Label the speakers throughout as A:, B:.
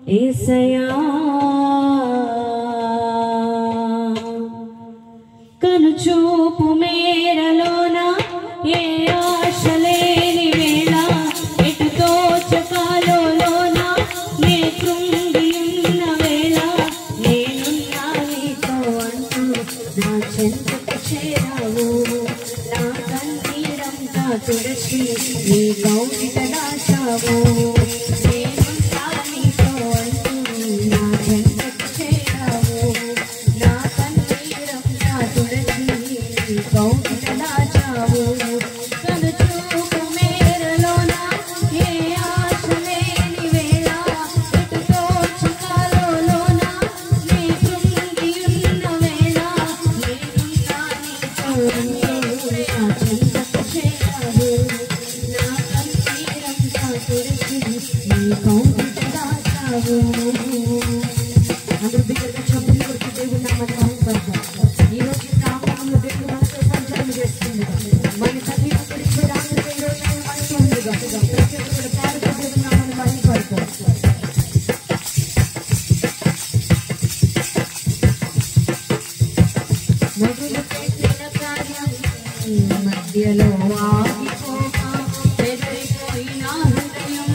A: యేసయ్యా కనుచూపు మేరలోన ఏ ఆశ లేని వేళ ఎటు తోచకాలోన నే కృంగి ఉన్న వేళ నేనున్నా నీతో అంటూ నా చెంతకు చేరావు నా కన్నీరంతా తుడచి నీ కౌగిట దాచావు నేనున్నా నీతో అంటూ నా చెంతకు చేరావు నా కన్నీరంతా తుడచి నీ కౌగిట దాచావు కనుచూపు మేరలోన ఏ ఆశ లేని వేళ ఎటు తోచకాలోన నీ కృంగి ఉన్న వేళ నేనున్నా నీతో అంటూ నా చెంతకు చేరావు నా కన్నీరంతా తుడచి నీ కౌగిట దాచావు. అందరూ బిగ్గరగా చప్పట్లు కొడుతూ దేవుని నామాన్ని మహిమపరుద్దాం. ఈ రోజు నామములో దేవుడు మనతో సంచారం చేస్తుంది. మన కన్నీరు తుడిచేయడానికి దేవుడు మనతో ఉండుగా. ప్రతి ఒక్కరు పాడుతూ దేవుని నామాన్ని మహిమపరుద్దాం. మొదలు పెట్టిన కార్యం మధ్యలో ఆగిపోక బెదిరిపోయిన హృదయం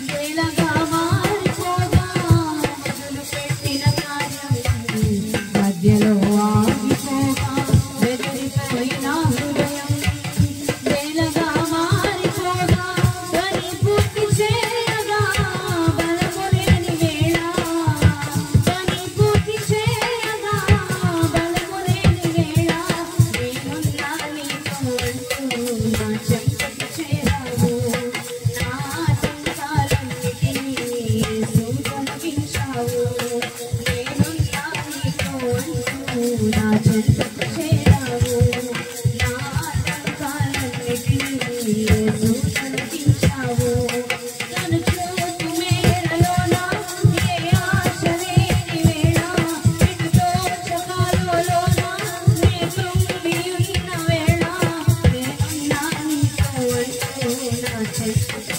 A: వేలగా మారిపోగా మొదలు పెట్టిన కార్యం మధ్యలో ఆగిపోగా బెదిరిపోయిన హృదయం వేలగా మారిపోగా పని పూర్తి చేయగా బలము లేని వేళ పని పూర్తి చేయగా బలము లేని వేళ నేనున్నా నీతో అంటూ నా చెంతకు చేరావు నా ఆటంకాలన్నిటినీ యేసు తొలగించావు నేనున్నా నీతో అంటూ నా చెంతకు చేరావు నా ఆటంకాలన్నిటినీ యేసు తొలగించావు కనుచూపు మేరలోన ఏ ఆశ లేని వేళ ఎటు తోచకాలోన నే కృంగి ఉన్న వేళ నేనున్నా నీతో అంటూ నా చెంతకు